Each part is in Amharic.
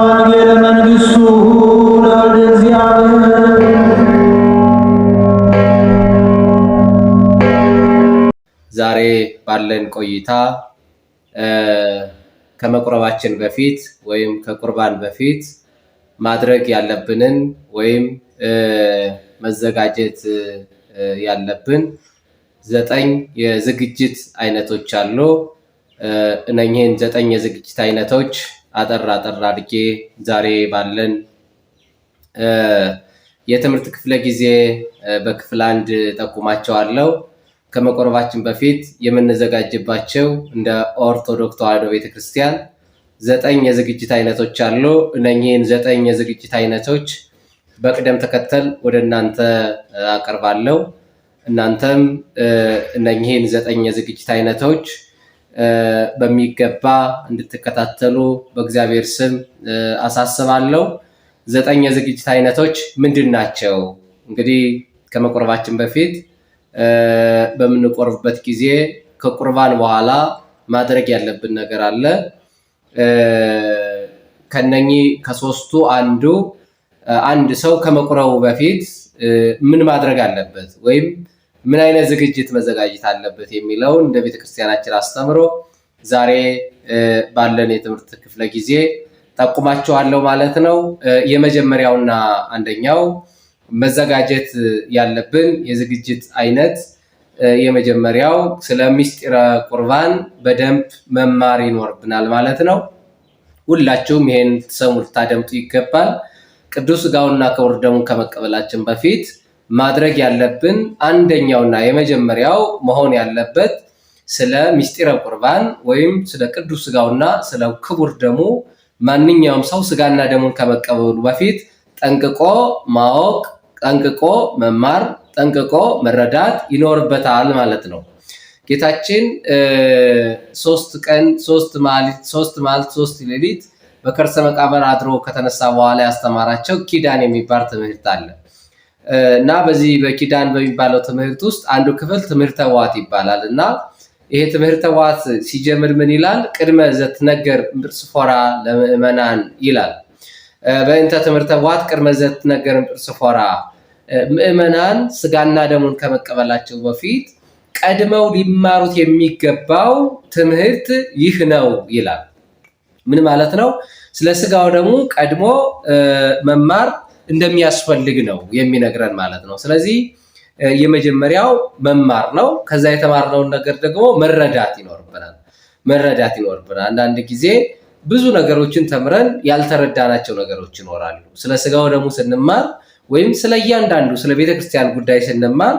ወንጌለ መንግሥቱ ለወልደ እግዚአብሔር። ዛሬ ባለን ቆይታ ከመቁረባችን በፊት ወይም ከቁርባን በፊት ማድረግ ያለብንን ወይም መዘጋጀት ያለብን 9 የዝግጅት አይነቶች አሉ። እነኚህን 9 የዝግጅት አይነቶች አጠር አድርጌ ዛሬ ባለን የትምህርት ክፍለ ጊዜ በክፍል 1 ጠቁማቸዋለሁ። ከመቆረባችን በፊት የምንዘጋጅባቸው እንደ ኦርቶዶክስ ተዋሕዶ ቤተክርስቲያን 9 የዝግጅት አይነቶች አሉ። እነኚህን 9 የዝግጅት አይነቶች በቅደም ተከተል ወደ እናንተ አቀርባለሁ። እናንተም እነኚህን 9 የዝግጅት አይነቶች በሚገባ እንድትከታተሉ በእግዚአብሔር ስም አሳስባለሁ። 9 የዝግጅት አይነቶች ምንድን ናቸው? እንግዲህ ከመቆረባችን በፊት በምንቆርብበት ጊዜ ከቁርባን በኋላ ማድረግ ያለብን ነገር አለ። ከነኚህ ከሶስቱ አንድ ሰው ከመቁረቡ በፊት ምን ማድረግ አለበት ወይም ምን አይነት ዝግጅት መዘጋጀት አለበት የሚለውን እንደ ቤተክርስቲያናችን አስተምሮ ዛሬ ባለን የትምህርት ክፍለ ጊዜ ጠቁማችኋለሁ ማለት ነው። የመጀመሪያውና አንደኛው መዘጋጀት ያለብን የዝግጅት አይነት የመጀመሪያው ስለ ምስጢረ ቁርባን በደንብ መማር ይኖርብናል ማለት ነው። ሁላችሁም ይሄን ትሰሙ ልታደምጡ ይገባል። ቅዱስ ሥጋውና ክቡር ደሙን ከመቀበላችን በፊት ማድረግ ያለብን አንደኛውና የመጀመሪያው መሆን ያለበት ስለ ምስጢረ ቁርባን ወይም ስለ ቅዱስ ሥጋውና ስለ ክቡር ደሙ ማንኛውም ሰው ሥጋና ደሙን ከመቀበሉ በፊት ጠንቅቆ ማወቅ፣ ጠንቅቆ መማር፣ ጠንቅቆ መረዳት ይኖርበታል ማለት ነው። ጌታችን 3 ቀን 3 መዓልት 3 ሌሊት በከርሰ መቃብር አድሮ ከተነሳ በኋላ ያስተማራቸው ኪዳን የሚባል ትምህርት አለ እና በዚህ በኪዳን በሚባለው ትምህርት ውስጥ አንዱ ክፍል ትምህርተ ዋት ይባላል እና ይሄ ትምህርተ ዋት ሲጀምር ምን ይላል? ቅድመ ዘትነገር እምጵርስፎራ ለምእመናን ይላል። በእንተ ትምህርተ ዋት ቅድመ ዘትነገር እምጵርስፎራ፣ ምእመናን ሥጋና ደሙን ከመቀበላቸው በፊት ቀድመው ሊማሩት የሚገባው ትምህርት ይህ ነው ይላል። ምን ማለት ነው? ስለ ሥጋው ደግሞ ቀድሞ መማር እንደሚያስፈልግ ነው የሚነግረን ማለት ነው። ስለዚህ የመጀመሪያው መማር ነው። ከዛ የተማርነውን ነገር ደግሞ መረዳት ይኖርብናል። አንዳንድ ጊዜ ብዙ ነገሮችን ተምረን ያልተረዳናቸው ነገሮች ይኖራሉ። ስለ ሥጋው ደግሞ ስንማር ወይም ስለ እያንዳንዱ ስለ ቤተክርስቲያን ጉዳይ ስንማር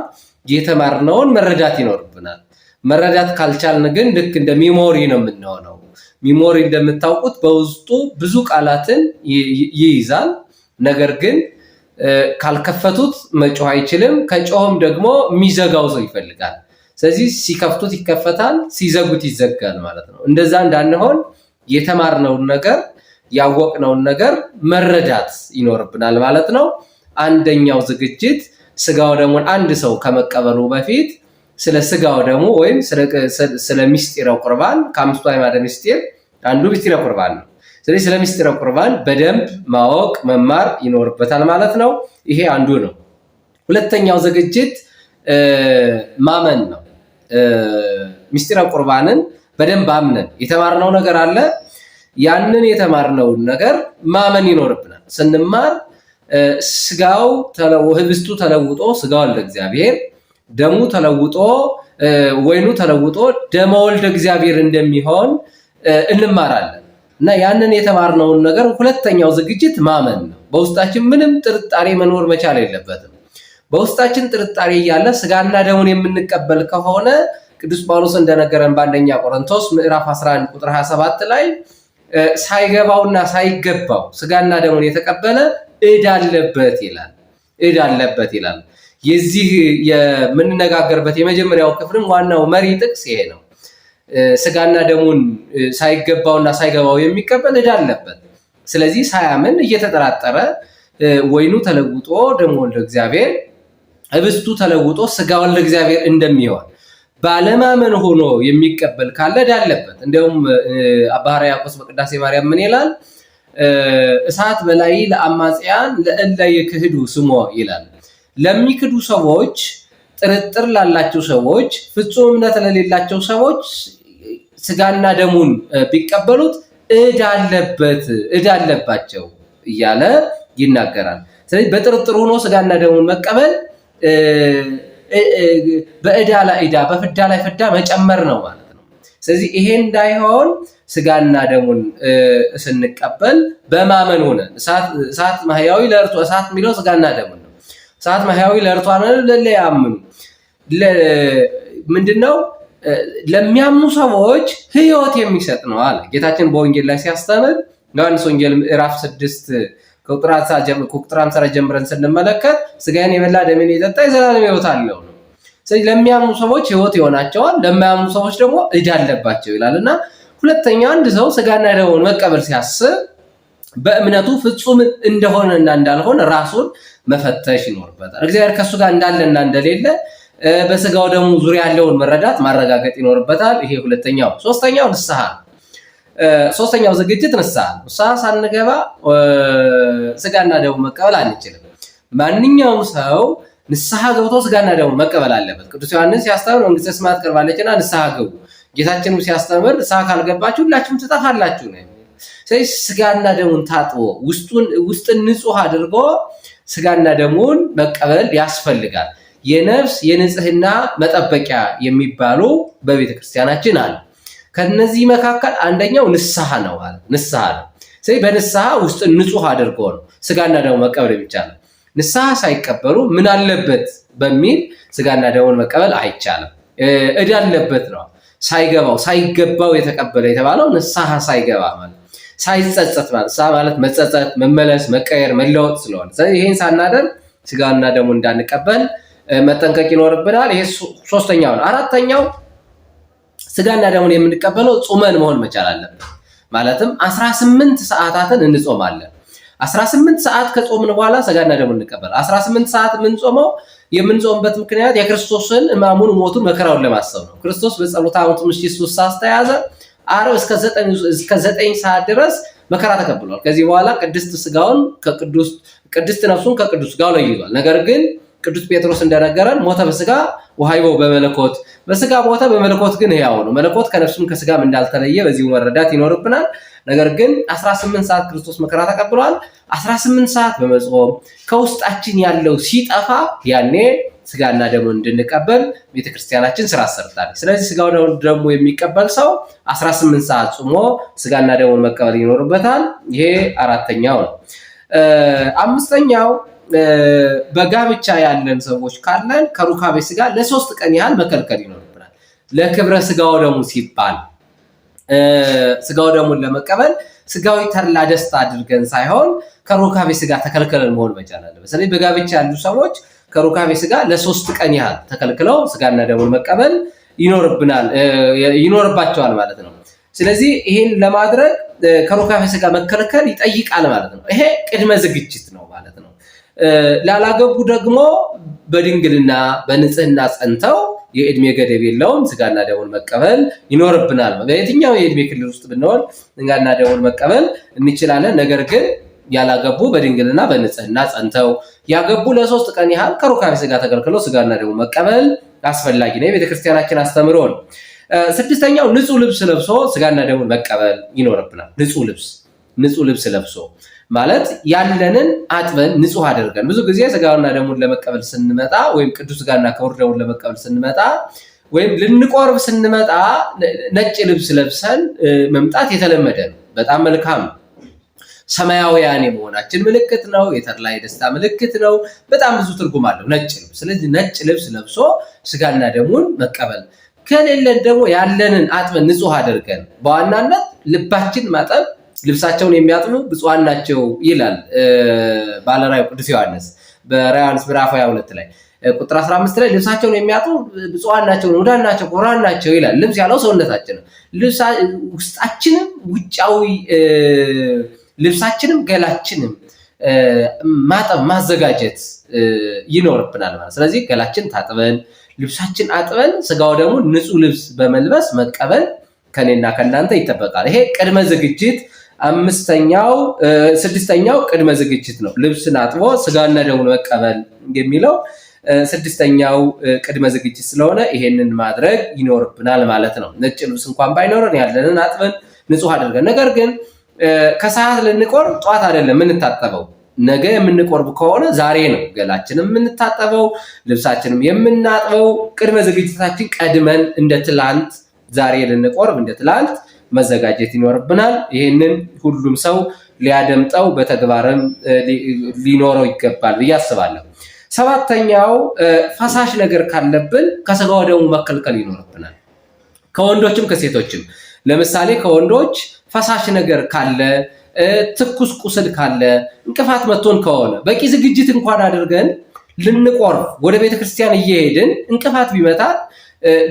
የተማርነውን መረዳት ይኖርብናል። መረዳት ካልቻልን ግን ልክ እንደ ሚሞሪ ነው የምንሆነው። ሚሞሪ እንደምታውቁት በውስጡ ብዙ ቃላትን ይይዛል። ነገር ግን ካልከፈቱት መጮህ አይችልም። ከጮህም ደግሞ የሚዘጋው ሰው ይፈልጋል። ስለዚህ ሲከፍቱት ይከፈታል፣ ሲዘጉት ይዘጋል ማለት ነው። እንደዛ እንዳንሆን የተማርነውን ነገር ያወቅነውን ነገር መረዳት ይኖርብናል ማለት ነው። አንደኛው ዝግጅት ሥጋው ደሙን አንድ ሰው ከመቀበሉ በፊት ስለ ሥጋው ደሙ ወይም ስለ ምስጢረ ቁርባን ከአምስቱ አዕማደ ምስጢር አንዱ ምስጢረ ቁርባን ነው። ስለዚህ ስለ ምስጢረ ቁርባን በደንብ ማወቅ መማር ይኖርበታል ማለት ነው። ይሄ አንዱ ነው። ሁለተኛው ዝግጅት ማመን ነው። ምስጢረ ቁርባንን በደንብ አምነን የተማርነው ነገር አለ። ያንን የተማርነውን ነገር ማመን ይኖርብናል። ስንማር ሥጋው ህብስቱ ተለውጦ ሥጋው ወልደ እግዚአብሔር፣ ደሙ ተለውጦ ወይኑ ተለውጦ ደመ ወልደ እግዚአብሔር እንደሚሆን እንማራለን እና ያንን የተማርነውን ነገር ሁለተኛው ዝግጅት ማመን ነው። በውስጣችን ምንም ጥርጣሬ መኖር መቻል የለበትም። በውስጣችን ጥርጣሬ እያለ ሥጋና ደሙን የምንቀበል ከሆነ ቅዱስ ጳውሎስ እንደነገረን በአንደኛ ቆሮንቶስ ምዕራፍ 11 ቁጥር 27 ላይ ሳይገባውና ሳይገባው ሥጋና ደሙን የተቀበለ ዕዳ አለበት ይላል። የዚህ የምንነጋገርበት የመጀመሪያው ክፍልም ዋናው መሪ ጥቅስ ይሄ ነው። ሥጋና ደሙን ሳይገባውና ሳይገባው የሚቀበል ዕዳ አለበት። ስለዚህ ሳያምን እየተጠራጠረ ወይኑ ተለውጦ ደሙ ወልደ እግዚአብሔር፣ ህብስቱ ተለውጦ ሥጋ ወልደ እግዚአብሔር እንደሚሆን ባለማመን ሆኖ የሚቀበል ካለ ዕዳ አለበት። እንደውም አባ ሕርያቆስ በቅዳሴ ማርያም ምን ይላል? እሳት በላይ ለአማጽያን ለእለ ይክህዱ ስሞ ይላል። ለሚክዱ ሰዎች፣ ጥርጥር ላላቸው ሰዎች፣ ፍጹም እምነት ለሌላቸው ሰዎች ስጋና ደሙን ቢቀበሉት ዕዳ አለባቸው እያለ ይናገራል። ስለዚህ በጥርጥር ሆኖ ስጋና ደሙን መቀበል በዕዳ ላይ ዕዳ፣ በፍዳ ላይ ፍዳ መጨመር ነው ማለት ነው። ስለዚህ ይሄ እንዳይሆን ስጋና ደሙን ስንቀበል በማመን ሆነን እሳት ማህያዊ ለእርቶ እሳት የሚለው ስጋና ደሙን ነው። እሳት ማህያዊ ለእርቶ ለያምኑ ምንድነው? ለሚያምኑ ሰዎች ሕይወት የሚሰጥ ነው አለ ጌታችን በወንጌል ላይ ሲያስተምር። ዮሐንስ ወንጌል ምዕራፍ 6 ከቁጥር 50 ጀምረን ስንመለከት ስጋዬን የበላ ደሜን የጠጣ የዘላለም ሕይወት አለው ነው። ስለዚህ ለሚያምኑ ሰዎች ሕይወት ይሆናቸዋል፣ ለማያምኑ ሰዎች ደግሞ ዕዳ አለባቸው ይላልና ሁለተኛ አንድ ሰው ስጋና ደሙን መቀበል ሲያስብ በእምነቱ ፍጹም እንደሆነና እንዳልሆነ ራሱን መፈተሽ ይኖርበታል። እግዚአብሔር ከሱ ጋር እንዳለና እንደሌለ በስጋው ደሙ ዙሪያ ያለውን መረዳት ማረጋገጥ ይኖርበታል። ይሄ ሁለተኛው። ሶስተኛው ዝግጅት ንስሐ። ንስሐ ሳንገባ ስጋና ደሙ መቀበል አንችልም። ማንኛውም ሰው ንስሐ ገብቶ ስጋና ደሙ መቀበል አለበት። ቅዱስ ዮሐንስ ሲያስተምር መንግስተ ሰማያት ቀርባለችና ንስሐ ግቡ፣ ጌታችንም ሲያስተምር ንስሐ ካልገባችሁ ሁላችሁም ትጠፋላችሁ ነው። ስለዚህ ስጋና ደሙን ታጥቦ ውስጥን ንጹህ አድርጎ ስጋና ደሙን መቀበል ያስፈልጋል። የነፍስ የንጽህና መጠበቂያ የሚባሉ በቤተ ክርስቲያናችን አሉ። ከነዚህ መካከል አንደኛው ንስሐ ነው ማለት ንስሐ ነው። ስለዚህ በንስሐ ውስጥ ንጹህ አድርጎ ነው ስጋና ደሙ መቀበል የሚቻለው። ንስሐ ሳይቀበሉ ምን አለበት በሚል ስጋና ደሙን መቀበል አይቻልም። ዕዳ አለበት ነው ሳይገባው የተቀበለ የተባለው ንስሐ ሳይገባ ማለት ሳይጸጸት ማለት ንስሐ ማለት መጸጸት፣ መመለስ፣ መቀየር፣ መለወጥ ስለሆነ ስለዚህ ይሄን ሳናደርግ ስጋና ደሙን እንዳንቀበል መጠንቀቅ ይኖርብናል። ይሄ ሶስተኛው ነው። አራተኛው ስጋና ደሙን የምንቀበለው ጾመን መሆን መቻል አለበት። ማለትም 18 ሰዓታትን እንጾማለን። 18 ሰዓት ከጾምን በኋላ ስጋና ደሙን እንቀበል። 18 ሰዓት የምንጾምበት ምክንያት የክርስቶስን ሕማሙን፣ ሞቱን፣ መከራውን ለማሰብ ነው። ክርስቶስ በጸሎተ ሐሙስ ምሽት 3 ሰዓት ተያዘ። ዓርብ እስከ 9 ሰዓት ድረስ መከራ ተቀብሏል። ከዚህ በኋላ ቅድስት ስጋውን ቅድስት ነፍሱን ከቅዱስ ስጋው ለይቷል። ነገር ግን ቅዱስ ጴጥሮስ እንደነገረን ሞተ በስጋ ወሐይቦ በመለኮት፣ በስጋ ሞተ በመለኮት ግን ሕያው ነው። መለኮት ከነፍሱም ከስጋም እንዳልተለየ በዚሁ መረዳት ይኖርብናል። ነገር ግን 18 ሰዓት ክርስቶስ መከራ ተቀብሏል። 18 ሰዓት በመጾም ከውስጣችን ያለው ሲጠፋ ያኔ ስጋና ደሙን እንድንቀበል ቤተክርስቲያናችን ስራ ሰርታለች። ስለዚህ ስጋው ደግሞ የሚቀበል ሰው 18 ሰዓት ጾሞ ስጋና ደሙን መቀበል ይኖርበታል። ይሄ አራተኛው ነው። አምስተኛው በጋብቻ ያለን ሰዎች ካለን ከሩካቤ ስጋ ለ3 ቀን ያህል መከልከል ይኖርብናል። ለክብረ ስጋው ደሙ ሲባል ስጋው ደሙን ለመቀበል ስጋዊ ተድላ ደስታ አድርገን ሳይሆን ከሩካቤ ስጋ ተከልክለን መሆን መቻል አለበት። ስለዚህ በጋብቻ ያሉ ሰዎች ከሩካቤ ስጋ ለ3 ቀን ያህል ተከልክለው ስጋና ደሙን መቀበል ይኖርባቸዋል ማለት ነው። ስለዚህ ይሄን ለማድረግ ከሩካቤ ስጋ መከልከል ይጠይቃል ማለት ነው። ይሄ ቅድመ ዝግጅት ነው ማለት ነው። ላላገቡ ደግሞ በድንግልና በንጽህና ጸንተው የእድሜ ገደብ የለውም ስጋና ደሙን መቀበል ይኖርብናል። በየትኛው የእድሜ ክልል ውስጥ ብንሆን ስጋና ደሙን መቀበል እንችላለን። ነገር ግን ያላገቡ በድንግልና በንጽህና ጸንተው፣ ያገቡ ለ3 ቀን ያህል ከሩካቤ ስጋ ተከልክለው ስጋና ደሙን መቀበል አስፈላጊ ነው። የቤተክርስቲያናችን አስተምሮ ነው። ስድስተኛው ንጹህ ልብስ ለብሶ ስጋና ደሙን መቀበል ይኖርብናል። ንጹህ ልብስ ለብሶ ማለት ያለንን አጥበን ንጹህ አድርገን። ብዙ ጊዜ ስጋና ደሙን ለመቀበል ስንመጣ ወይም ቅዱስ ስጋና ክቡር ደሙን ለመቀበል ስንመጣ ወይም ልንቆርብ ስንመጣ ነጭ ልብስ ለብሰን መምጣት የተለመደ ነው። በጣም መልካም ነው። ሰማያውያን የመሆናችን ምልክት ነው። የተድላ የደስታ ምልክት ነው። በጣም ብዙ ትርጉም አለው ነጭ ልብስ። ስለዚህ ነጭ ልብስ ለብሶ ስጋና ደሙን መቀበል፣ ከሌለን ደግሞ ያለንን አጥበን ንጹህ አድርገን በዋናነት ልባችን ማጠብ ልብሳቸውን የሚያጥቡ ብፁዓን ናቸው ይላል ባለራዕዩ ቅዱስ ዮሐንስ በራዕየ ዮሐንስ ምዕራፍ 22 ላይ ቁጥር 15 ላይ ልብሳቸውን የሚያጥቡ ብፁዓን ናቸው፣ ሙዳን ናቸው፣ ክቡራን ናቸው ይላል። ልብስ ያለው ሰውነታችን ውስጣችንም ውጫዊ ልብሳችንም ገላችንም ማጠብ ማዘጋጀት ይኖርብናል ማለት። ስለዚህ ገላችን ታጥበን ልብሳችን አጥበን ስጋው ደግሞ ንጹህ ልብስ በመልበስ መቀበል ከኔና ከናንተ ይጠበቃል። ይሄ ቅድመ ዝግጅት ስድስተኛው ቅድመ ዝግጅት ነው። ልብስን አጥቦ ስጋና ደሙን መቀበል የሚለው ስድስተኛው ቅድመ ዝግጅት ስለሆነ ይሄንን ማድረግ ይኖርብናል ማለት ነው። ነጭ ልብስ እንኳን ባይኖረን ያለንን አጥበን ንጹህ አድርገን፣ ነገር ግን ከሰዓት ልንቆርብ ጧት አይደለም የምንታጠበው። ነገ የምንቆርብ ከሆነ ዛሬ ነው ገላችንም የምንታጠበው ልብሳችንም የምናጥበው። ቅድመ ዝግጅታችን ቀድመን እንደ ትላንት ዛሬ ልንቆርብ እንደ ትላንት መዘጋጀት ይኖርብናል። ይህንን ሁሉም ሰው ሊያደምጠው በተግባርም ሊኖረው ይገባል ብዬ አስባለሁ። ሰባተኛው ፈሳሽ ነገር ካለብን ከስጋው ደሙ መከልከል ይኖርብናል። ከወንዶችም ከሴቶችም። ለምሳሌ ከወንዶች ፈሳሽ ነገር ካለ፣ ትኩስ ቁስል ካለ፣ እንቅፋት መቶን ከሆነ በቂ ዝግጅት እንኳን አድርገን ልንቆርብ ወደ ቤተክርስቲያን እየሄድን እንቅፋት ቢመታት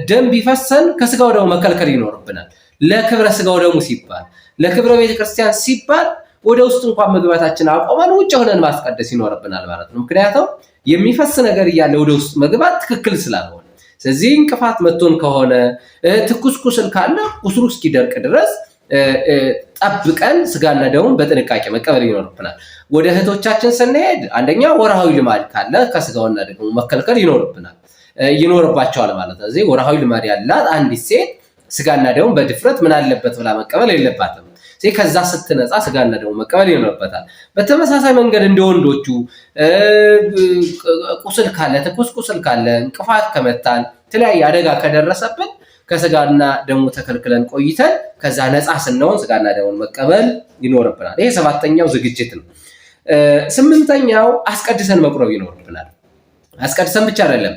ደም ቢፈሰን ከስጋው ደሙ መከልከል ይኖርብናል። ለክብረ ስጋው ደሙ ሲባል ለክብረ ቤተክርስቲያን ሲባል ወደ ውስጥ እንኳን መግባታችን አቆመን ውጭ ሆነን ማስቀደስ ይኖርብናል ማለት ነው። ምክንያቱም የሚፈስ ነገር እያለ ወደ ውስጥ መግባት ትክክል ስላልሆነ፣ ስለዚህ እንቅፋት መቶን ከሆነ ትኩስ ቁስል ካለ ቁስሉ እስኪደርቅ ድረስ ጠብቀን ስጋና ደሙን በጥንቃቄ መቀበል ይኖርብናል። ወደ እህቶቻችን ስንሄድ አንደኛ ወርሃዊ ልማድ ካለ ከስጋውና ደሙ መከልከል ይኖርባቸዋል ማለት ነው። ስለዚህ ወርሃዊ ልማድ ያላት አንዲት ሴት ስጋና ደሙን በድፍረት ምን አለበት ብላ መቀበል የለባትም። ስለዚህ ከዛ ስትነጻ ስጋና ደሙ መቀበል ይኖርበታል። በተመሳሳይ መንገድ እንደ ወንዶቹ ቁስል ካለ፣ ትኩስ ቁስል ካለ፣ እንቅፋት ከመታን፣ የተለያየ አደጋ ከደረሰብን ከስጋና ደሙ ተከልክለን ቆይተን ከዛ ነፃ ስንሆን ስጋና ደሙን መቀበል ይኖርብናል። ይሄ ሰባተኛው ዝግጅት ነው። ስምንተኛው አስቀድሰን መቁረብ ይኖርብናል። አስቀድሰን ብቻ አይደለም፣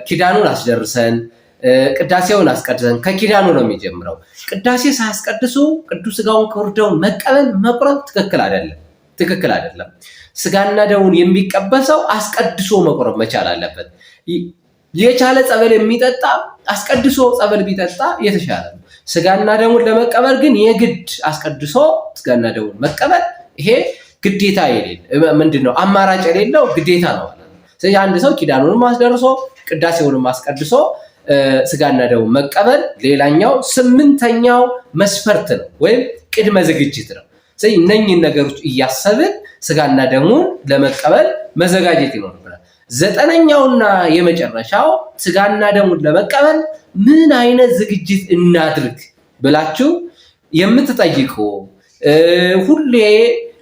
ኪዳኑን አስደርሰን ቅዳሴውን አስቀድሰን ከኪዳኑ ነው የሚጀምረው። ቅዳሴ ሳያስቀድሱ ቅዱስ ስጋውን ክቡር ደሙን መቀበል መቁረብ ትክክል አይደለም። ስጋና ደሙን የሚቀበሰው አስቀድሶ መቁረብ መቻል አለበት። የቻለ ጸበል የሚጠጣ አስቀድሶ ጸበል ቢጠጣ የተሻለ ነው። ስጋና ደሙን ለመቀበል ግን የግድ አስቀድሶ ስጋና ደሙን መቀበል ይሄ ግዴታ ምንድነው አማራጭ የሌለው ግዴታ ነው ማለት ነው። ስለዚህ አንድ ሰው ኪዳኑንም አስደርሶ ቅዳሴውንም አስቀድሶ ስጋና ደሙን መቀበል ሌላኛው ስምንተኛው መስፈርት ነው ወይም ቅድመ ዝግጅት ነው። ስለዚህ እነኚህን ነገሮች እያሰብን ስጋና ደሙን ለመቀበል መዘጋጀት ይኖርብናል። ዘጠነኛውና የመጨረሻው ስጋና ደሙን ለመቀበል ምን አይነት ዝግጅት እናድርግ ብላችሁ የምትጠይቁ ሁሌ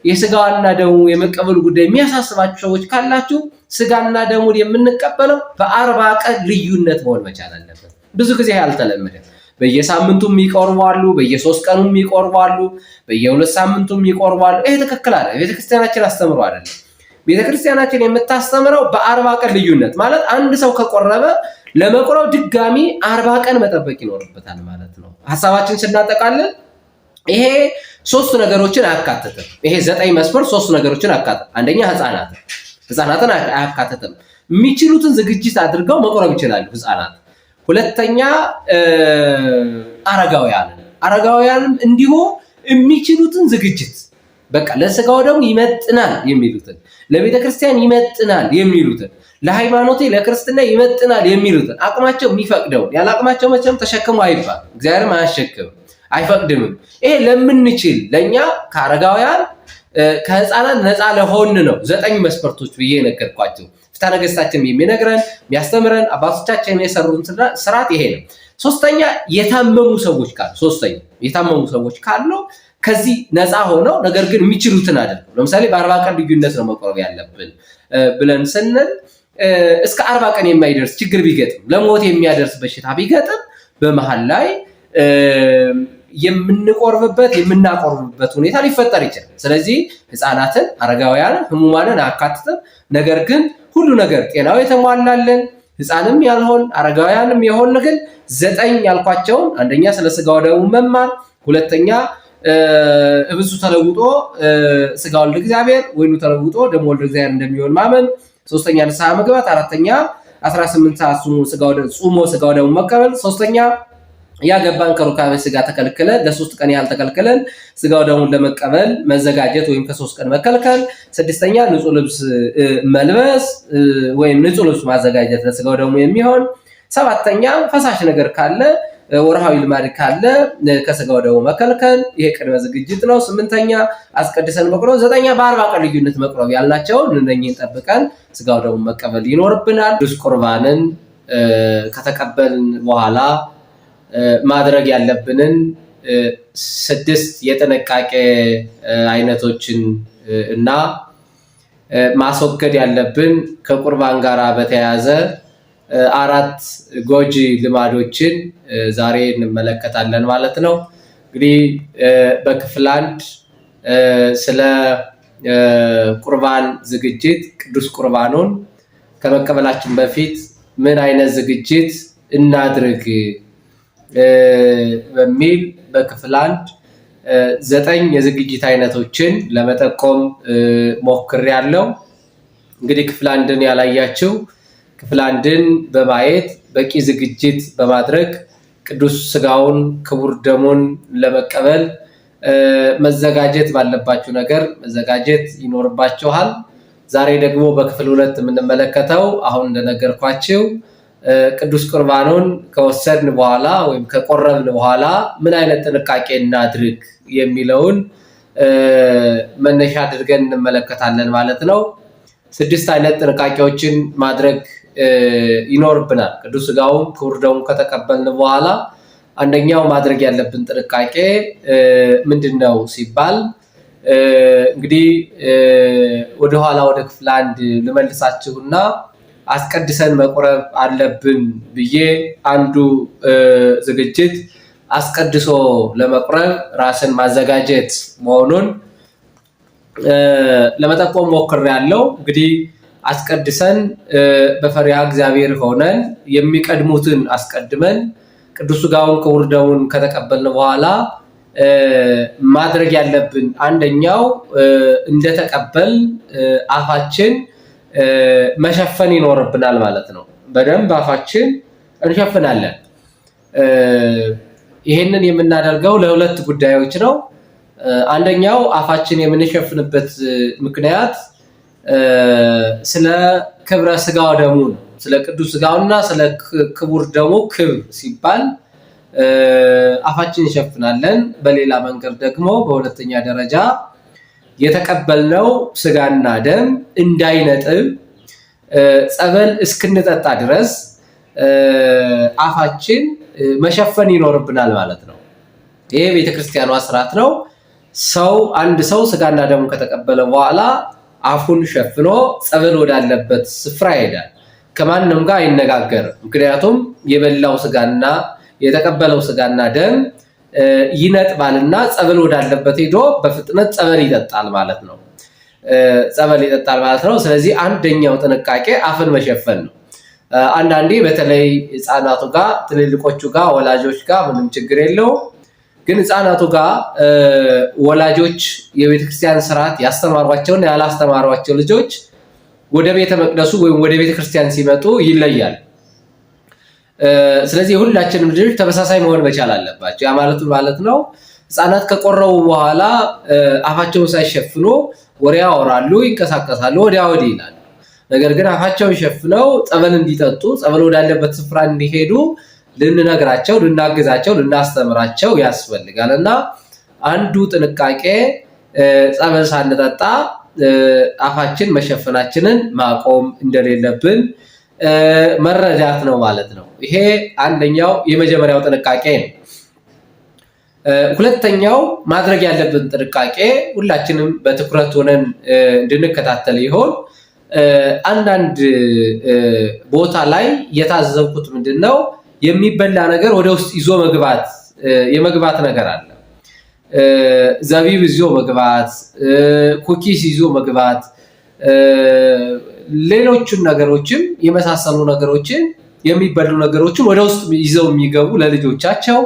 የስጋና ደሙ የመቀበሉ ጉዳይ የሚያሳስባችሁ ሰዎች ካላችሁ ስጋና ደሙን የምንቀበለው በ40 ቀን ልዩነት መሆን መቻል አለበት። ብዙ ጊዜ አልተለመደም። በየሳምንቱም ይቆርባሉ፣ በየ3 ቀኑም ይቆርባሉ፣ በየ2 ሳምንቱም ይቆርባሉ። ይሄ ትክክል አይደለም። ቤተክርስቲያናችን አስተምሮ አይደለም። ቤተክርስቲያናችን የምታስተምረው በ40 ቀን ልዩነት ማለት አንድ ሰው ከቆረበ ለመቁረብ ድጋሚ 40 ቀን መጠበቅ ይኖርበታል ማለት ነው። ሐሳባችን ስናጠቃልል ይሄ 3 ነገሮችን አያካትትም። ይሄ 9 መስፈርት 3 ነገሮችን አያካትትም። አንደኛ ህፃናትን አያካትትም። የሚችሉትን ዝግጅት አድርገው መቁረብ ይችላሉ ህፃናት። ሁለተኛ አረጋውያንም እንዲሁ የሚችሉትን ዝግጅት በቃ ለስጋው ደግሞ ይመጥናል የሚሉትን፣ ለቤተክርስቲያን ይመጥናል የሚሉትን፣ ለሃይማኖቴ ለክርስትና ይመጥናል የሚሉትን አቅማቸው የሚፈቅደውን ያለ አቅማቸው መቼም ተሸክሙ አይባል፣ እግዚአብሔርም አያሸክምም አይፈቅድምም። ይሄ ለምንችል ለኛ ከአረጋውያን ከህፃናት ነፃ ለሆን ነው 9 መስፈርቶች ብዬ ነገርኳቸው። ፍትሐ ነገሥታችን የሚነግረን የሚያስተምረን አባቶቻችን የሰሩን ስርዓት ይሄ ነው። ሶስተኛ የታመሙ ሰዎች ካሉ ከዚህ ነፃ ሆነው ነገር ግን የሚችሉትን አድርገው ለምሳሌ በ40 ቀን ልዩነት ነው መቆረብ ያለብን ብለን ስንል እስከ 40 ቀን የማይደርስ ችግር ቢገጥም ለሞት የሚያደርስ በሽታ ቢገጥም በመሃል ላይ የምናቆርብበት ሁኔታ ሊፈጠር ይችላል። ስለዚህ ህፃናትን፣ አረጋውያንን፣ ህሙማንን አያካትትም። ነገር ግን ሁሉ ነገር ጤናው የተሟላልን ህፃንም ያልሆን አረጋውያንም የሆን ግን 9 ያልኳቸውን አንደኛ ስለ ስጋው ደሙ መማር፣ ሁለተኛ እብሱ ተለውጦ ስጋ ወልደ እግዚአብሔር ወይኑ ተለውጦ ደሙ ወልደ እግዚአብሔር እንደሚሆን ማመን፣ ሶስተኛ ንስሐ መግባት፣ አራተኛ 18 ሰዓት ጾሞ ስጋው ደሙ መቀበል፣ ሶስተኛ ያገባን ከሩካቤ ስጋ ተከልክለን ለ3 ቀን ያህል ተከልክለን ስጋው ደሙን ለመቀበል መዘጋጀት ወይም ከ3 ቀን መከልከል። 6ኛ ንጹህ ልብስ መልበስ ወይም ንጹህ ልብስ ማዘጋጀት ለስጋው ደሙ የሚሆን። 7ኛ ፈሳሽ ነገር ካለ ወርሃዊ ልማድ ካለ ከስጋው ደሙ መከልከል። ይሄ ቅድመ ዝግጅት ነው። 8ኛ አስቀድሰን መቁረብ። 9ኛ በ40 ቀን ልዩነት መቁረብ ያልናቸው እነኚህን ጠብቀን ስጋው ደሙ መቀበል ይኖርብናል። ቅዱስ ቁርባንን ከተቀበልን በኋላ ማድረግ ያለብንን 6 የጥንቃቄ አይነቶችን እና ማስወገድ ያለብን ከቁርባን ጋር በተያያዘ 4 ጎጂ ልማዶችን ዛሬ እንመለከታለን ማለት ነው። እንግዲህ በክፍል 1 ስለ ቁርባን ዝግጅት ቅዱስ ቁርባኑን ከመቀበላችን በፊት ምን አይነት ዝግጅት እናድርግ በሚል በክፍል 1 9 የዝግጅት አይነቶችን ለመጠቆም ሞክሬያለሁ። እንግዲህ ክፍል 1ን ያላያችሁ ክፍል 1ን በማየት በቂ ዝግጅት በማድረግ ቅዱስ ስጋውን ክቡር ደሙን ለመቀበል መዘጋጀት ባለባችሁ ነገር መዘጋጀት ይኖርባችኋል። ዛሬ ደግሞ በክፍል 2 የምንመለከተው አሁን እንደነገርኳችሁ ቅዱስ ቁርባኑን ከወሰድን በኋላ ወይም ከቆረብን በኋላ ምን አይነት ጥንቃቄ እናድርግ የሚለውን መነሻ አድርገን እንመለከታለን ማለት ነው። 6 አይነት ጥንቃቄዎችን ማድረግ ይኖርብናል። ቅዱስ ስጋውን ክቡር ደሙን ከተቀበልን በኋላ አንደኛው ማድረግ ያለብን ጥንቃቄ ምንድነው ሲባል እንግዲህ ወደኋላ ወደ ክፍል 1 ልመልሳችሁና አስቀድሰን መቁረብ አለብን ብዬ አንዱ ዝግጅት አስቀድሶ ለመቁረብ ራስን ማዘጋጀት መሆኑን ለመጠቆም ሞክሬያለሁ። እንግዲህ አስቀድሰን በፈሪሃ እግዚአብሔር ሆነን የሚቀድሙትን አስቀድመን ቅዱስ ስጋውን ክቡር ደሙን ከተቀበልን በኋላ ማድረግ ያለብን አንደኛው እንደተቀበል አፋችን መሸፈን ይኖርብናል ማለት ነው። በደንብ አፋችን እንሸፍናለን። ይሄንን የምናደርገው ለሁለት ጉዳዮች ነው። አንደኛው አፋችን የምንሸፍንበት ምክንያት ስለ ክብረ ስጋው ደሙ ነው። ስለ ቅዱስ ስጋውና ስለ ክቡር ደሙ ክብር ሲባል አፋችን እንሸፍናለን። በሌላ መንገድ ደግሞ በሁለተኛ ደረጃ የተቀበልነው ስጋና ደም እንዳይነጥብ ጸበል እስክንጠጣ ድረስ አፋችን መሸፈን ይኖርብናል ማለት ነው። ይሄ ቤተክርስቲያኗ ስርዓት ነው። አንድ ሰው ስጋና ደሙን ከተቀበለ በኋላ አፉን ሸፍኖ ጸበል ወዳለበት ስፍራ ይሄዳል። ከማንም ጋር አይነጋገርም። ምክንያቱም የበላው ስጋና የተቀበለው ስጋና ደም ይነጥባልና ጸበል ወዳለበት ሄዶ በፍጥነት ጸበል ይጠጣል ማለት ነው። ስለዚህ አንደኛው ጥንቃቄ አፍን መሸፈን ነው። አንዳንዴ በተለይ ህፃናቱ ጋር ትልልቆቹ ጋር ወላጆች ጋር ምንም ችግር የለውም። ግን ህፃናቱ ጋር ወላጆች የቤተክርስቲያን ስርዓት ያስተማሯቸውና ያላስተማሯቸው ልጆች ወደ ቤተ መቅደሱ ወይም ወደ ቤተክርስቲያን ሲመጡ ይለያል። ስለዚህ ሁላችንም ልጆች ተመሳሳይ መሆን መቻል አለባቸው። ያ ማለት ነው ህፃናት ከቆረቡ በኋላ አፋቸውን ሳይሸፍኑ ወሬ ያወራሉ፣ ይንቀሳቀሳሉ፣ ወዲያ ወዲህ ይላሉ። ነገር ግን አፋቸውን ሸፍነው ጸበል እንዲጠጡ ጸበል ወዳለበት ስፍራ እንዲሄዱ ልንነግራቸው፣ ልናግዛቸው፣ ልናስተምራቸው ያስፈልጋል እና አንዱ ጥንቃቄ ጸበል ሳንጠጣ አፋችን መሸፈናችንን ማቆም እንደሌለብን መረዳት ነው ማለት ነው። ይሄ አንደኛው የመጀመሪያው ጥንቃቄ ነው። ሁለተኛው ማድረግ ያለብን ጥንቃቄ ሁላችንም በትኩረት ሆነን እንድንከታተል ይሆን አንዳንድ ቦታ ላይ የታዘብኩት ምንድነው የሚበላ ነገር ወደ ውስጥ ይዞ የመግባት ነገር አለ። ዘቢብ ይዞ መግባት፣ ኩኪስ ይዞ መግባት፣ ሌሎችን ነገሮችም የመሳሰሉ ነገሮችን የሚበሉ ነገሮችን ወደ ውስጥ ይዘው የሚገቡ ለልጆቻቸው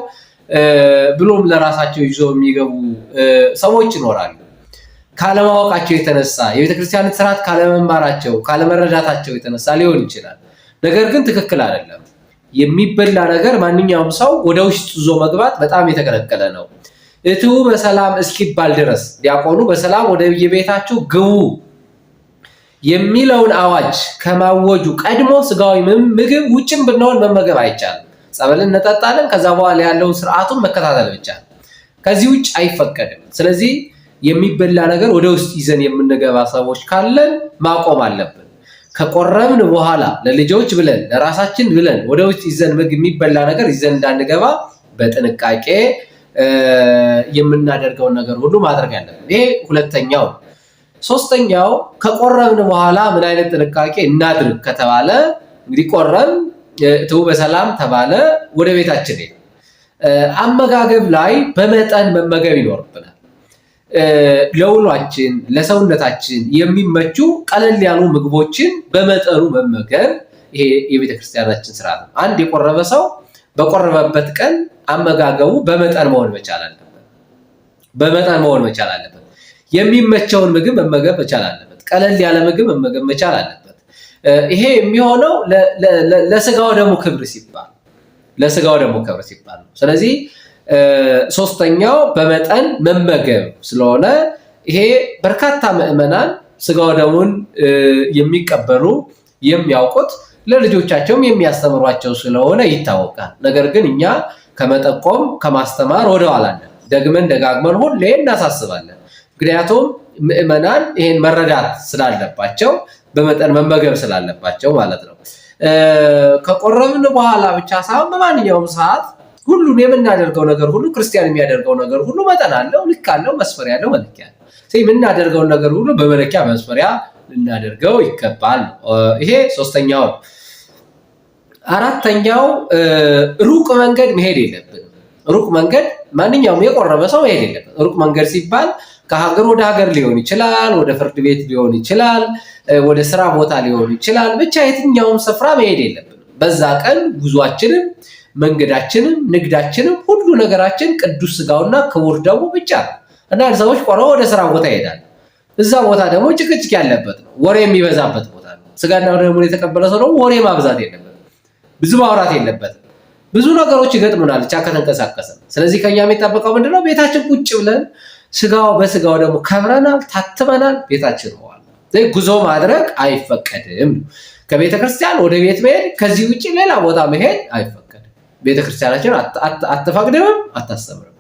ብሎም ለራሳቸው ይዘው የሚገቡ ሰዎች ይኖራሉ። ካለማወቃቸው የተነሳ የቤተክርስቲያን ስርዓት ካለመማራቸው ካለመረዳታቸው የተነሳ ሊሆን ይችላል። ነገር ግን ትክክል አይደለም። የሚበላ ነገር ማንኛውም ሰው ወደ ውስጥ ይዞ መግባት በጣም የተከለከለ ነው። እትው በሰላም እስኪባል ድረስ ዲያቆኑ በሰላም ወደ የቤታችሁ ግቡ የሚለውን አዋጅ ከማወጁ ቀድሞ ስጋዊ ምግብ ውጭም ብንሆን መመገብ አይቻልም። ጸበልን እንጠጣለን። ከዛ በኋላ ያለውን ስርዓቱን መከታተል ብቻ፣ ከዚህ ውጭ አይፈቀድም። ስለዚህ የሚበላ ነገር ወደ ውስጥ ይዘን የምንገባ ሰዎች ካለን ማቆም አለብን። ከቆረብን በኋላ ለልጆች ብለን ለራሳችን ብለን ወደ ውስጥ ይዘን የሚበላ ነገር ይዘን እንዳንገባ በጥንቃቄ የምናደርገውን ነገር ሁሉ ማድረግ አለብን። ይሄ ሁለተኛው። ሶስተኛው ከቆረብን በኋላ ምን አይነት ጥንቃቄ እናድርግ ከተባለ እንግዲህ ቆረብን እትው በሰላም ተባለ፣ ወደ ቤታችን ሄድ። አመጋገብ ላይ በመጠን መመገብ ይኖርብናል። ለውሏችን ለሰውነታችን የሚመቹ ቀለል ያሉ ምግቦችን በመጠኑ መመገብ ይሄ የቤተክርስቲያናችን ስርዓት ነው። አንድ የቆረበ ሰው በቆረበበት ቀን አመጋገቡ በመጠን መሆን መቻል አለበት። በመጠን መሆን መቻል አለበት። የሚመቸውን ምግብ መመገብ መቻል አለበት። ቀለል ያለ ምግብ መመገብ መቻል አለበት። ይሄ የሚሆነው ለስጋው ደግሞ ክብር ሲባል ነው። ስለዚህ ሶስተኛው በመጠን መመገብ ስለሆነ ይሄ በርካታ ምዕመናን ስጋው ደሙን የሚቀበሉ የሚያውቁት ለልጆቻቸውም የሚያስተምሯቸው ስለሆነ ይታወቃል። ነገር ግን እኛ ከመጠቆም ከማስተማር ወደኋላ ነን። ደግመን ደጋግመን ሁሌ እናሳስባለን። ምክንያቱም ምዕመናን ይሄን መረዳት ስላለባቸው በመጠን መመገብ ስላለባቸው ማለት ነው። ከቆረብን በኋላ ብቻ ሳይሆን በማንኛውም ሰዓት ሁሉም የምናደርገው ነገር ሁሉ ክርስቲያን የሚያደርገው ነገር ሁሉ መጠን አለው፣ ልክ አለው፣ መስፈሪያ አለው፣ መለኪያ አለው። የምናደርገውን ነገር ሁሉ በመለኪያ መስፈሪያ ልናደርገው ይገባል። ይሄ ሶስተኛው ነው። አራተኛው ሩቅ መንገድ መሄድ የለብንም። ሩቅ መንገድ ማንኛውም የቆረበ ሰው መሄድ የለብንም። ሩቅ መንገድ ሲባል ከሀገር ወደ ሀገር ሊሆን ይችላል፣ ወደ ፍርድ ቤት ሊሆን ይችላል፣ ወደ ስራ ቦታ ሊሆን ይችላል። ብቻ የትኛውም ስፍራ መሄድ የለብንም። በዛ ቀን ጉዟችንም መንገዳችንም ንግዳችንም ሁሉ ነገራችን ቅዱስ ስጋውና ክቡር ደሙ ብቻ ነው። አንዳንድ ሰዎች ቆርበው ወደ ስራ ቦታ ይሄዳል። እዛ ቦታ ደግሞ ጭቅጭቅ ያለበት ነው፣ ወሬ የሚበዛበት ቦታ ነው። ስጋና ደሙን የተቀበለ ሰው ደግሞ ወሬ ማብዛት የለበትም፣ ብዙ ማውራት የለበትም። ብዙ ነገሮች ይገጥሙናል ብቻ ከተንቀሳቀሰ። ስለዚህ ከኛ የሚጠበቀው ምንድነው? ቤታችን ቁጭ ብለን ስጋው በስጋው ደግሞ ከብረናል፣ ታትመናል፣ ቤታችን ሆኗል። ጉዞ ማድረግ አይፈቀድም። ከቤተክርስቲያን ወደ ቤት መሄድ፣ ከዚህ ውጭ ሌላ ቦታ መሄድ አይፈቀድም። ቤተክርስቲያናችን አትፈቅድም፣ አታስተምርም።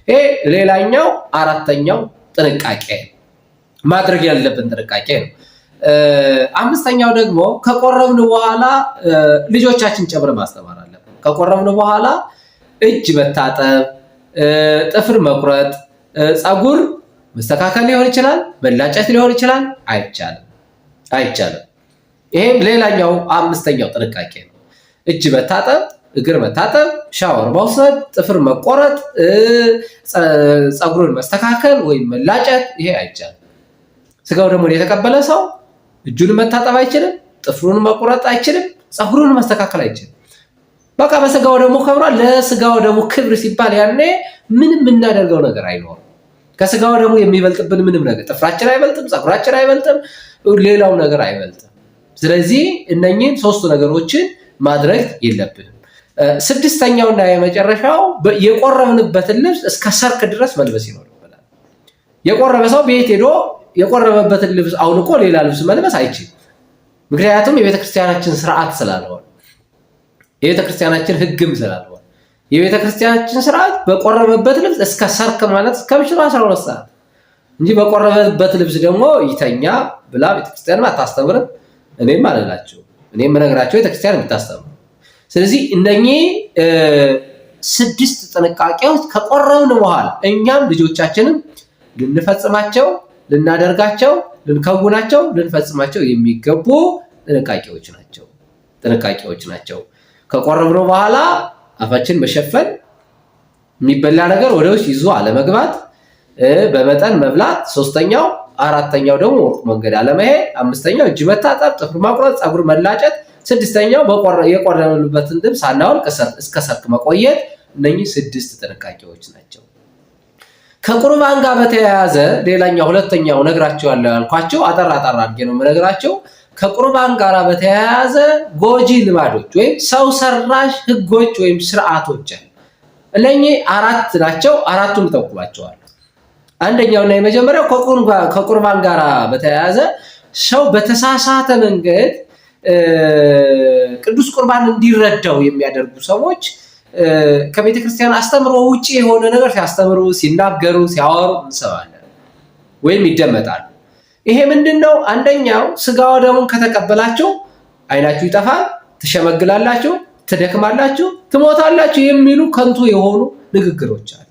ይሄ ሌላኛው አራተኛው ጥንቃቄ ማድረግ ያለብን ጥንቃቄ ነው። አምስተኛው ደግሞ ከቆረብን በኋላ ልጆቻችን ጨምረን ማስተማር አለብን። ከቆረብን በኋላ እጅ መታጠብ፣ ጥፍር መቁረጥ፣ ፀጉር መስተካከል ሊሆን ይችላል፣ መላጨት ሊሆን ይችላል። አይቻልም። ይሄም ሌላኛው አምስተኛው ጥንቃቄ ነው። እጅ መታጠብ፣ እግር መታጠብ፣ ሻወር መውሰድ፣ ጥፍር መቆረጥ፣ ፀጉርን መስተካከል ወይም መላጨት ይሄ አይቻልም። ስጋው ደግሞ የተቀበለ ሰው እጁን መታጠብ አይችልም፣ ጥፍሩን መቆረጥ አይችልም፣ ፀጉሩን መስተካከል አይችልም። በቃ በስጋው ደግሞ ከብሯል። ለስጋው ደግሞ ክብር ሲባል ያኔ ምንም የምናደርገው ነገር አይኖርም። ከስጋው ደግሞ የሚበልጥብን ምንም ነገር ጥፍራችን አይበልጥም፣ ፀጉራችን አይበልጥም፣ ሌላው ነገር አይበልጥም። ስለዚህ እነኚህን ሶስቱ ነገሮችን ማድረግ የለብንም። ስድስተኛውና የመጨረሻው የቆረብንበትን ልብስ እስከ ሰርክ ድረስ መልበስ ይኖርብናል። የቆረበ ሰው ቤት ሄዶ የቆረበበትን ልብስ አውልቆ ሌላ ልብስ መልበስ አይችልም። ምክንያቱም የቤተክርስቲያናችን ስርዓት ስላልሆነ፣ የቤተክርስቲያናችን ሕግም ስላልሆነ የቤተክርስቲያናችን ስርዓት በቆረበበት ልብስ እስከ ሰርክ ማለት እስከ ምሽቱ 12 ሰዓት እንጂ በቆረበበት ልብስ ደግሞ ይተኛ ብላ ቤተክርስቲያን አታስተምርም። እኔም አልላችሁ፣ እኔም የምነግራቸው ቤተክርስቲያን የምታስተምር። ስለዚህ እነኚህ 6 ጥንቃቄዎች ከቆረብን በኋላ እኛም ልጆቻችንም ልንፈጽማቸው፣ ልናደርጋቸው፣ ልንከውናቸው፣ ልንፈጽማቸው የሚገቡ ጥንቃቄዎች ናቸው። ከቆረብን በኋላ አፋችን መሸፈን፣ የሚበላ ነገር ወደ ውስጥ ይዞ አለመግባት፣ በመጠን መብላት፣ ሶስተኛው። አራተኛው ደግሞ ሩቅ መንገድ አለመሄድ፣ አምስተኛው እጅ መታጠብ፣ ጥፍር መቁረጥ፣ ፀጉር መላጨት፣ ስድስተኛው የቆረብንበትን ልብስ ሳናወልቅ እስከ ሰርክ መቆየት። እነኚህ 6 ጥንቃቄዎች ናቸው። ከቁርባን ጋር በተያያዘ ሌላኛው ሁለተኛው ነግራቸው ያለው ያልኳቸው አጠር አድርጌ ነው የምነግራቸው። ከቁርባን ጋር በተያያዘ ጎጂ ልማዶች ወይም ሰው ሰራሽ ህጎች ወይም ስርዓቶች አሉ። እነኚህ 4 ናቸው። 4ቱን ተጠቅሟቸዋል። አንደኛውና የመጀመሪያው ከቁርባን ጋር በተያያዘ ሰው በተሳሳተ መንገድ ቅዱስ ቁርባን እንዲረዳው የሚያደርጉ ሰዎች ከቤተክርስቲያን አስተምሮ ውጪ የሆነ ነገር ሲያስተምሩ፣ ሲናገሩ፣ ሲያወሩ እንሰማለን ወይም ይደመጣሉ። ይሄ ምንድነው? አንደኛው ስጋው ደሙን ከተቀበላችሁ አይናችሁ ይጠፋል፣ ትሸመግላላችሁ፣ ትደክማላችሁ፣ ትሞታላችሁ የሚሉ ከንቱ የሆኑ ንግግሮች አሉ።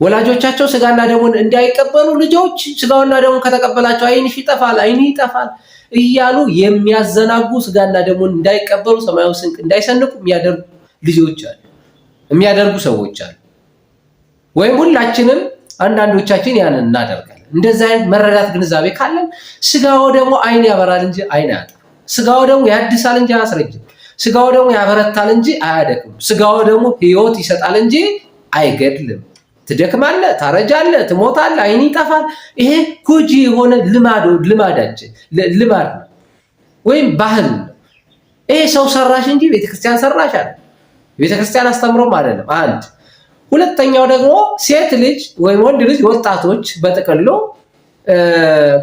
ወላጆቻቸው ስጋና ደሙን እንዳይቀበሉ ልጆች ስጋውና ደሙን ከተቀበላቸው አይንሽ ይጠፋል፣ አይን ይጠፋል እያሉ የሚያዘናጉ ስጋና ደሙን እንዳይቀበሉ ሰማያዊ ስንቅ እንዳይሰንቁ የሚያደርጉ ልጆች አሉ፣ የሚያደርጉ ሰዎች አሉ። ወይም ሁላችንም አንዳንዶቻችን ያንን እናደርጋለን። እንደዛ አይነት መረዳት ግንዛቤ ካለን ስጋው ደግሞ አይን ያበራል እንጂ አይን አያጠፋም። ስጋው ደግሞ ያድሳል እንጂ አያስረጅም። ስጋው ደግሞ ያበረታል እንጂ አያደክም። ስጋው ደግሞ ሕይወት ይሰጣል እንጂ አይገድልም። ትደክማለህ፣ ታረጃለህ፣ ትሞታለህ፣ አይን ይጠፋል። ይሄ ጎጂ የሆነ ልማድ ነው ወይም ባህል ነው። ይሄ ሰው ሰራሽ እንጂ ቤተክርስቲያን ሰራሽ አይደለም። ቤተክርስቲያን አስተምሮም አይደለም። አንድ ሁለተኛው ደግሞ ሴት ልጅ ወይም ወንድ ልጅ ወጣቶች በጥቅሉ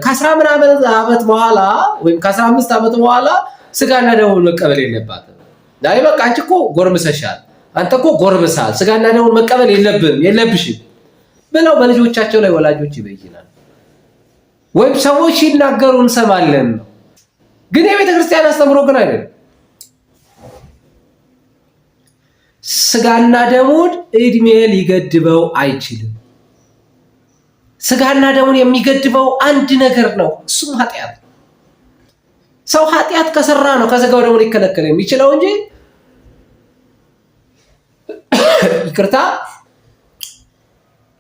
ከ10 ምናምን ዓመት በኋላ ወይም ከ15 ዓመት በኋላ ስጋና ደሙን መቀበል የለባትም። አይ በቃ አንቺ እኮ ጎርምሰሻል፣ አንተ እኮ ጎርምሳል፣ ስጋና ደሙን መቀበል የለብሽም ብለው በልጆቻቸው ላይ ወላጆች ይበይናል። ወይም ሰዎች ሲናገሩ እንሰማለን ነው። ግን የቤተክርስቲያን አስተምሮ ግን አይደለም። ስጋና ደሙን እድሜ ሊገድበው አይችልም። ስጋና ደሙን የሚገድበው አንድ ነገር ነው፣ እሱም ኃጢአት። ሰው ኃጢአት ከሰራ ነው ከስጋው ደሙ ሊከለከል የሚችለው እንጂ ይቅርታ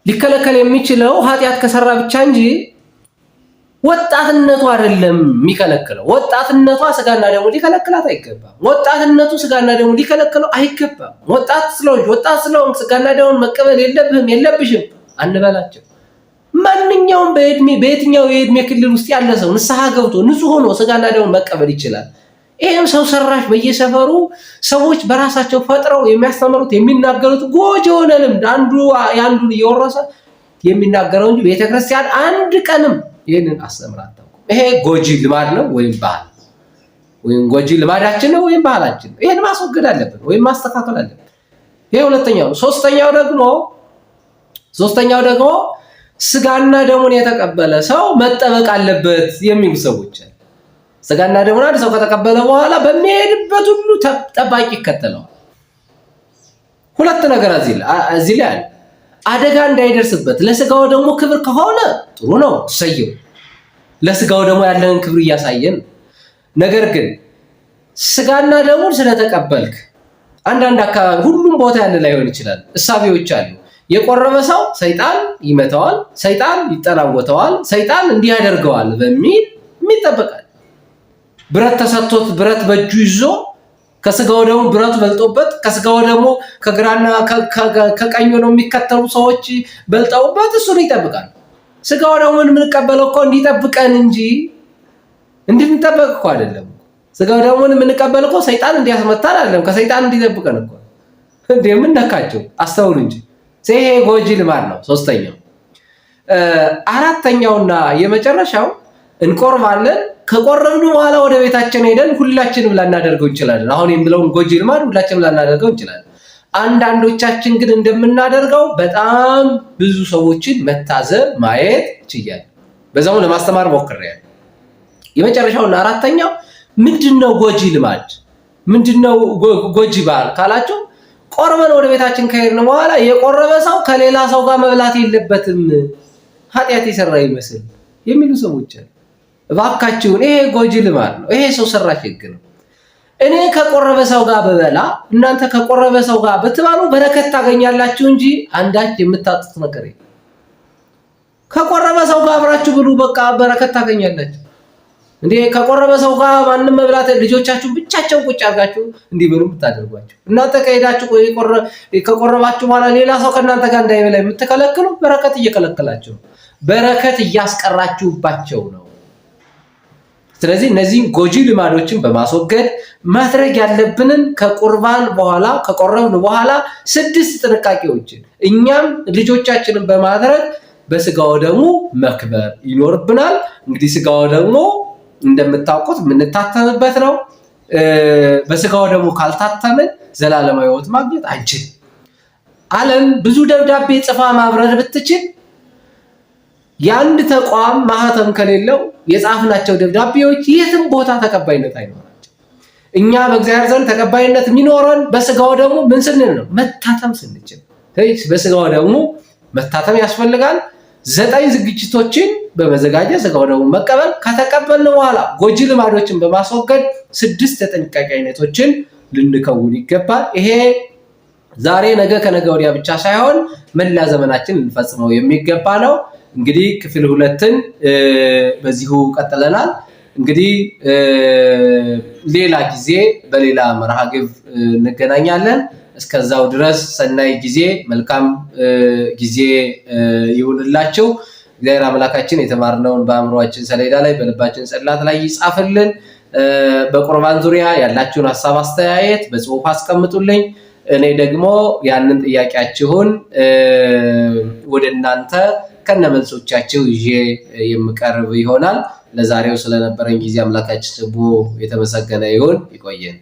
ሊከለከል የሚችለው ኃጢአት ከሰራ ብቻ እንጂ ወጣትነቱ አይደለም የሚከለክለው። ወጣትነቷ ስጋና ደሙ ሊከለክላት አይገባም። ወጣትነቱ ስጋና ደሙ ሊከለክለው አይገባም። ወጣት ስለሆንክ ስጋና ደሙን መቀበል የለብሽም አንበላቸው። ማንኛውም በየትኛው የእድሜ ክልል ውስጥ ያለ ሰው ንስሐ ገብቶ ንጹህ ሆኖ ስጋና ደሙን መቀበል ይችላል። ይሄም ሰው ሰራሽ በየሰፈሩ ሰዎች በራሳቸው ፈጥረው የሚያስተምሩት የሚናገሩት ጎጂ የሆነ ልምድ አንዱን እየወረሰ የሚናገረው እንጂ ቤተክርስቲያን አንድ ቀንም ይሄንን አስተምራታው። ይሄ ጎጂ ልማድ ነው ወይም ባህል ወይም ጎጂ ልማዳችን ነው ወይም ባህላችን ነው። ይሄን ማስወገድ አለብን ወይም ማስተካከል አለብን። ይሄ ሁለተኛው። ሶስተኛው ደግሞ ስጋና ደሙን የተቀበለ ሰው መጠበቅ አለበት የሚሉ ሰዎች አሉ። ስጋና ደሙን አንድ ሰው ከተቀበለ በኋላ በሚሄድበት ሁሉ ጠባቂ ይከተለዋል። ሁለት ነገር እዚህ ላይ አለ። አደጋ እንዳይደርስበት ለስጋው ደግሞ ክብር ከሆነ ጥሩ ነው፣ እሰየው። ለስጋው ደግሞ ያለንን ክብር እያሳየን። ነገር ግን ስጋና ደሙን ስለተቀበልክ አንዳንድ አካባቢ ሁሉም ቦታ ያለ ላይሆን ይችላል፣ እሳቤዎች አሉ። የቆረበ ሰው ሰይጣን ይመታዋል፣ ሰይጣን ይጠናወተዋል፣ ሰይጣን እንዲህ ያደርገዋል በሚል ይጠበቃል። ብረት ተሰጥቶት ብረት በእጁ ይዞ ከስጋው ደግሞ ብረቱ በልጦበት ከስጋው ደግሞ ከግራና ከቀኝ ነው የሚከተሉ ሰዎች በልጠውበት እሱን ይጠብቃል። ስጋው ደግሞ የምንቀበለው እኮ እንዲጠብቀን እንጂ እንድንጠበቅ እኮ አይደለም። ስጋው ደግሞ የምንቀበለው እኮ ሰይጣን እንዲያስመታን አይደለም፣ ከሰይጣን እንዲጠብቀን እኮ እንደምንነካቸው አስተውሉ እንጂ። ይሄ ጎጂ ልማድ ነው። ሶስተኛው። አራተኛውና የመጨረሻው እንቆርባለን። ከቆረብን በኋላ ወደ ቤታችን ሄደን ሁላችንም ላናደርገው እንችላለን። አሁን የምለውን ጎጂ ልማድ ሁላችንም ላናደርገው እንችላለን። አንዳንዶቻችን ግን እንደምናደርገው በጣም ብዙ ሰዎችን መታዘብ ማየት ችያለሁ። በዛው ለማስተማር ሞክሬያለሁ። የመጨረሻውና አራተኛው ምንድነው ጎጂ ልማድ? ምንድነው ጎጂ ባህል ካላችሁ ቆርበን ወደ ቤታችን ከሄድን በኋላ የቆረበ ሰው ከሌላ ሰው ጋር መብላት የለበትም ኃጢአት የሰራ ይመስል የሚሉ ሰዎች አሉ። እባካችሁን ይሄ ጎጂ ልማድ ነው። ይሄ ሰው ሰራሽ ህግ ነው። እኔ ከቆረበ ሰው ጋር በበላ እናንተ ከቆረበ ሰው ጋር በትባሉ በረከት ታገኛላችሁ እንጂ አንዳች የምታጡት ነገር የለም። ከቆረበ ሰው ጋር አብራችሁ ብሉ፣ በቃ በረከት ታገኛላችሁ። እንዴ ከቆረበ ሰው ጋር ማንንም መብላት ልጆቻችሁ ብቻቸው ቁጭ አድርጋችሁ እንዲበሉ ብታደርጓቸው እናንተ ከሄዳችሁ ከቆረባችሁ በኋላ ሌላ ሰው ከእናንተ ጋር እንዳይበላ የምትከለክሉ በረከት እየከለከላችሁ፣ በረከት እያስቀራችሁባቸው ነው። ስለዚህ እነዚህን ጎጂ ልማዶችን በማስወገድ ማድረግ ያለብንን ከቁርባን በኋላ ከቆረብን በኋላ 6 ጥንቃቄዎችን እኛም ልጆቻችንን በማድረግ በስጋው ደግሞ መክበር ይኖርብናል። እንግዲህ ስጋው ደግሞ እንደምታውቁት የምንታተምበት ነው። በስጋው ደግሞ ካልታተምን ዘላለማዊ ሕይወት ማግኘት አንችልም። ዓለም ብዙ ደብዳቤ ጽፋ ማብረር ብትችል የአንድ ተቋም ማህተም ከሌለው የጻፍናቸው ደብዳቤዎች የትም ቦታ ተቀባይነት አይኖራቸው። እኛ በእግዚአብሔር ዘንድ ተቀባይነት የሚኖረን በስጋው ደግሞ ምን ስንል ነው? መታተም ስንችል። በስጋው ደግሞ መታተም ያስፈልጋል። 9 ዝግጅቶችን በመዘጋጀት ስጋው ደግሞ መቀበል፣ ከተቀበልን በኋላ ጎጂ ልማዶችን በማስወገድ 6 የጥንቃቄ አይነቶችን ልንከውን ይገባል። ይሄ ዛሬ ነገ ከነገ ወዲያ ብቻ ሳይሆን መላ ዘመናችን ልንፈጽመው የሚገባ ነው። እንግዲህ ክፍል 2ን በዚሁ ቀጥለናል። እንግዲህ ሌላ ጊዜ በሌላ መርሃ ግብር እንገናኛለን። እስከዛው ድረስ ሰናይ ጊዜ፣ መልካም ጊዜ ይሁንላችሁ። እግዚአብሔር አምላካችን የተማርነውን በአእምሮአችን ሰሌዳ ላይ በልባችን ጽላት ላይ ይጻፍልን። በቁርባን ዙሪያ ያላችሁን ሐሳብ አስተያየት በጽሁፍ አስቀምጡልኝ። እኔ ደግሞ ያንን ጥያቄያችሁን ወደ እናንተ ከነመልሶቻችሁ ይዤ የምቀርብ ይሆናል። ለዛሬው ስለነበረን ጊዜ አምላካችን ስሙ የተመሰገነ ይሁን። ይቆየን።